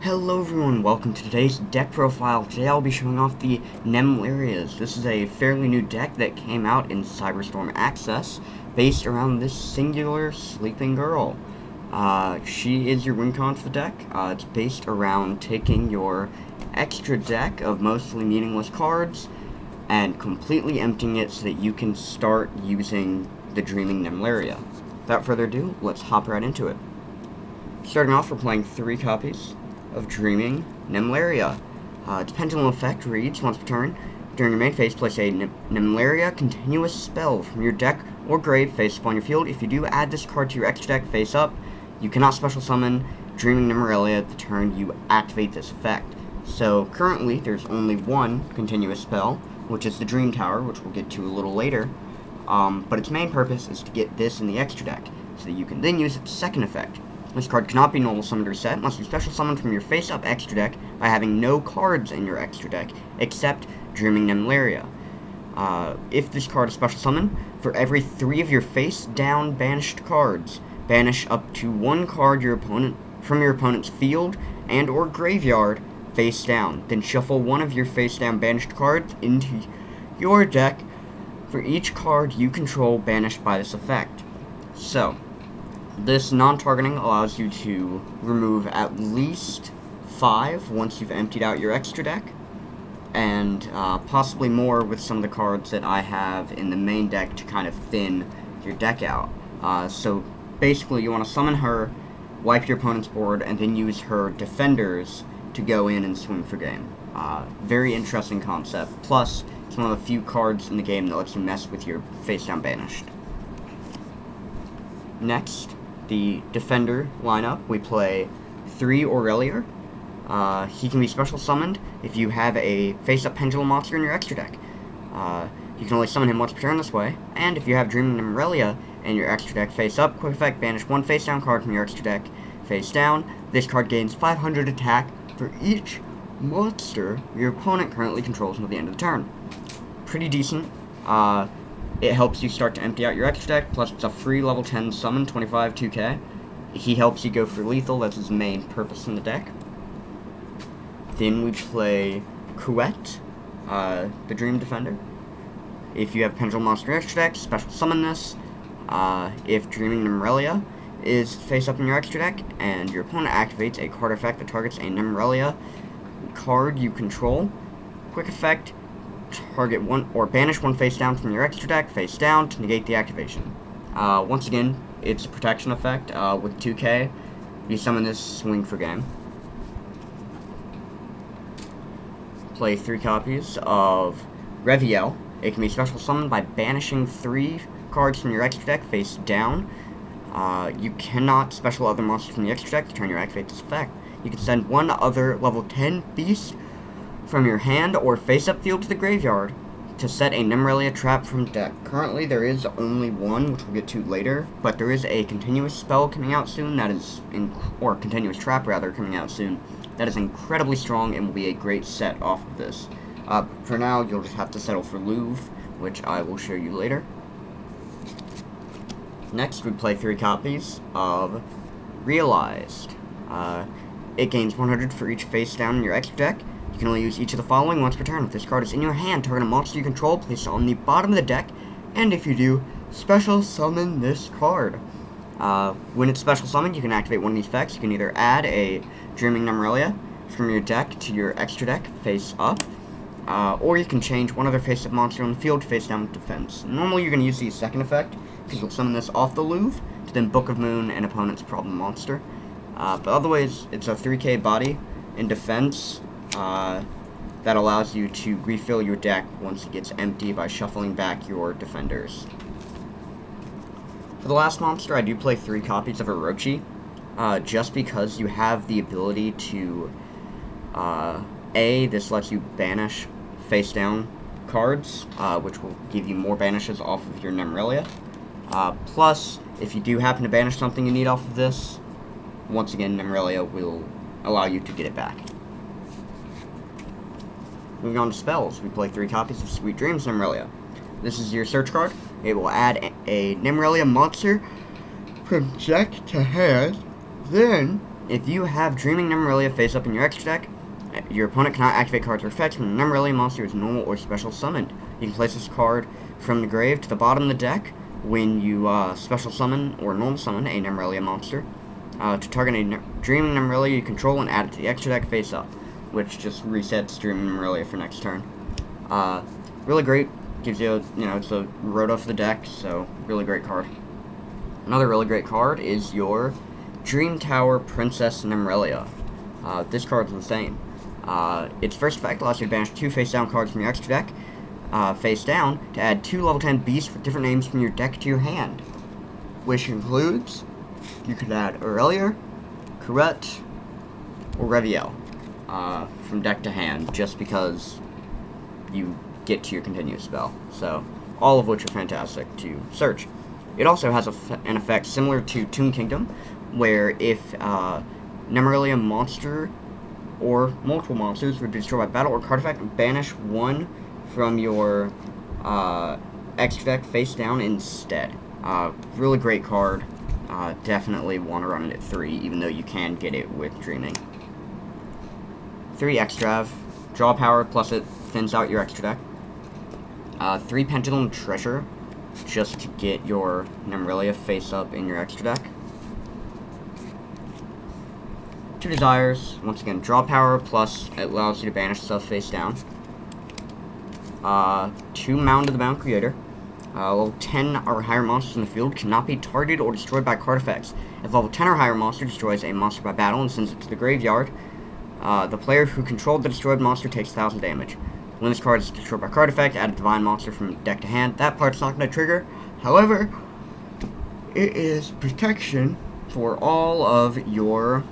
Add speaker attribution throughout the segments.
Speaker 1: Hello everyone, welcome to today's deck profile. Today I'll be showing off the Nemlerias. This is a fairly new deck that came out in Cyberstorm Access, based around this singular sleeping girl. She is your win con for the deck. It's based around taking your extra deck of mostly meaningless cards and completely emptying it so that you can start using the Dreaming Nemleria. Without further ado, let's hop right into it. Starting off, we're playing 3 copies of Dreaming Nemleria. Its pendulum effect reads, once per turn, during your main phase, place a Nemleria continuous spell from your deck or grave face upon your field. If you do, add this card to your extra deck face up. You cannot special summon Dreaming Nemleria the turn you activate this effect. So currently, there's only one continuous spell, which is the Dream Tower, which we'll get to a little later. But its main purpose is to get this in the extra deck, so that you can then use its second effect. This card cannot be normal summoned or reset, must be special summoned from your face-up extra deck by having no cards in your extra deck, except Dreaming Nemleria. If this card is special summoned, for every 3 of your face-down banished cards, banish up to 1 card from your opponent's field and or graveyard face down. Then shuffle 1 of your face-down banished cards into your deck for each card you control banished by this effect. So, this non-targeting allows you to remove at least 5 once you've emptied out your extra deck, and possibly more with some of the cards that I have in the main deck to kind of thin your deck out. So basically you want to summon her, wipe your opponent's board, and then use her defenders to go in and swing for game. Very interesting concept, plus it's one of the few cards in the game that lets you mess with your face-down banished. Next, the Defender lineup, we play 3 Aurelier. He can be special summoned if you have a face-up Pendulum monster in your extra deck. You can only summon him once per turn this way, and if you have Dreaming Nemleria in your extra deck face-up, quick effect, banish 1 face-down card from your extra deck face-down. This card gains 500 attack for each monster your opponent currently controls until the end of the turn. Pretty decent. It helps you start to empty out your extra deck, plus it's a free level 10 summon, 25 2k. He helps you go for lethal, that's his main purpose in the deck. Then we play Couette, the Dream Defender. If you have Pendulum Monster extra deck, special summon this. If Dreaming Nemleria is face up in your extra deck, and your opponent activates a card effect that targets a Nemleria card you control, quick effect, target 1 or banish 1 face down from your extra deck face down to negate the activation. Once again, it's a protection effect with 2k. You summon this, swing for game. Play 3 copies of Reviel. It can be special summoned by banishing 3 cards from your extra deck face down. You cannot special other monsters from the extra deck to turn your activate this effect. You can send 1 other level 10 beast from your hand or face-up field to the graveyard to set a Nemleria trap from deck. Currently, there is only 1, which we'll get to later, but there is a continuous spell coming out soon that is, or continuous trap rather, coming out soon. That is incredibly strong and will be a great set off of this. For now, you'll just have to settle for Louvre, which I will show you later. Next, we play 3 copies of Realized. It gains 100 for each face down in your extra deck. You can only use each of the following once per turn. If this card is in your hand, target a monster you control, place it on the bottom of the deck, and if you do, special summon this card. When it's special summoned, you can activate one of these effects. You can either add a Dreaming Nemleria from your deck to your extra deck face up, or you can change one other face-up monster on the field face down with defense. Normally you're going to use the second effect, because you'll summon this off the Louvre to then Book of Moon an opponent's problem monster. But otherwise, it's a 3k body in defense. That allows you to refill your deck once it gets empty by shuffling back your defenders. For the last monster, I do play 3 copies of Orochi, just because you have the ability to, this lets you banish face-down cards, which will give you more banishes off of your Nemleria. Plus, if you do happen to banish something you need off of this, once again, Nemleria will allow you to get it back. Moving on to spells, we play 3 copies of Sweet Dreams Nemleria. This is your search card. It will add a Nemleria monster from deck to hand. Then, If you have Dreaming Nemleria face up in your extra deck, your opponent cannot activate cards or effects when the Nemleria monster is normal or special summoned. You can place this card from the grave to the bottom of the deck when you special summon or normal summon a Nemleria monster. To target a Dreaming Nemleria you control and add it to the extra deck face up, which just resets Dreaming Nemleria for next turn. Really great. Gives you, it's a road off the deck, so really great card. Another really great card is your Dream Tower Princess Nemleria. This card's insane. Its first effect allows you to banish 2 face-down cards from your extra deck, face down, to add 2 level 10 beasts with different names from your deck to your hand. Which includes, you could add Aurelia, Corette, or Reviel from deck to hand, just because you get to your continuous spell. So, all of which are fantastic to search. It also has an effect similar to Toon Kingdom, where if Nemleria monster or multiple monsters would be destroyed by battle or card effect, banish 1 from your extra deck face down instead. Really great card. Definitely want to run it at 3, even though you can get it with Dreaming. 3 Extrav, draw power, plus it thins out your extra deck. 3 Pendulum Treasure, just to get your Nemleria face up in your extra deck. 2 Desires, once again, draw power, plus it allows you to banish stuff face down. 2 Mound of the Bound Creator. Level 10 or higher monsters in the field cannot be targeted or destroyed by card effects. If level 10 or higher monster destroys a monster by battle and sends it to the graveyard, the player who controlled the destroyed monster takes 1000 damage. When this card is destroyed by card effect, add a divine monster from deck to hand. That part's not going to trigger. However, it is protection for all of your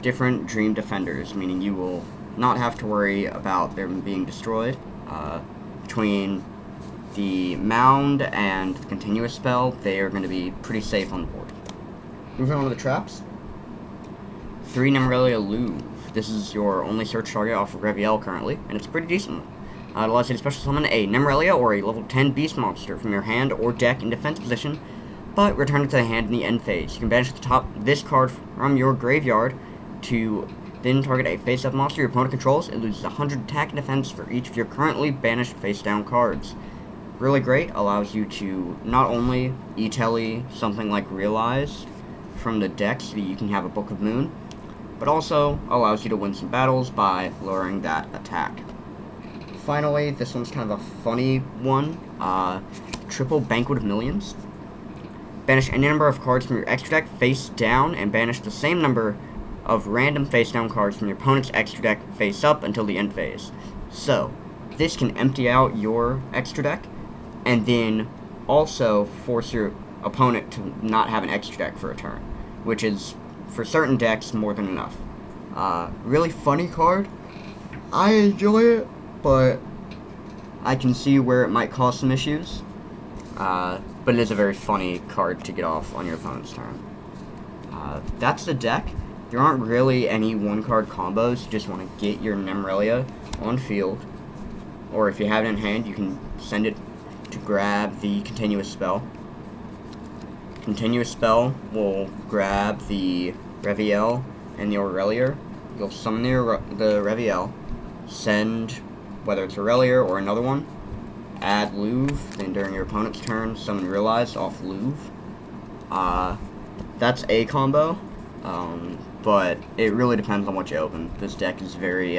Speaker 1: different Dream Defenders, meaning you will not have to worry about them being destroyed. Between the Mound and the Continuous spell, they are going to be pretty safe on the board. Moving on to the traps. 3 Nemleria Louvre. This is your only search target off of Reviel currently, and it's a pretty decent one. It allows you to special summon a Nemleria or a level 10 beast monster from your hand or deck in defense position, but return it to the hand in the end phase. You can banish this card from your graveyard to then target a face-up monster your opponent controls. It loses 100 attack and defense for each of your currently banished face-down cards. Really great, allows you to not only e-telly something like Realize from the deck so that you can have a Book of Moon, but also allows you to win some battles by lowering that attack. Finally, this one's kind of a funny one, Triple Banquet of Millions. Banish any number of cards from your extra deck face down, and banish the same number of random face down cards from your opponent's extra deck face up until the end phase. So, this can empty out your extra deck, and then also force your opponent to not have an extra deck for a turn, which is, for certain decks, more than enough. Really funny card. I enjoy it, but I can see where it might cause some issues. But it is a very funny card to get off on your opponent's turn. That's the deck. There aren't really any one-card combos. You just want to get your Nemleria on field. Or if you have it in hand, you can send it to grab the Continuous spell. Continuous spell will grab the Reviel and the Aurelia. You'll summon the Reviel, send, whether it's Aurelia or another one, add Louvre, then during your opponent's turn, summon Realize off Louvre. That's a combo, but it really depends on what you open. This deck is very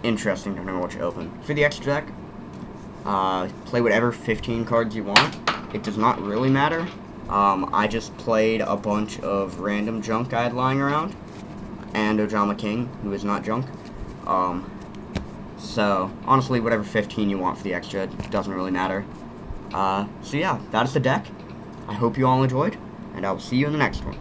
Speaker 1: interesting depending on what you open. For the extra deck, play whatever 15 cards you want. It does not really matter. I just played a bunch of random junk I had lying around, and Ojama King, who is not junk. So, honestly, whatever 15 you want for the extra, it doesn't really matter. So yeah, that is the deck. I hope you all enjoyed, and I will see you in the next one.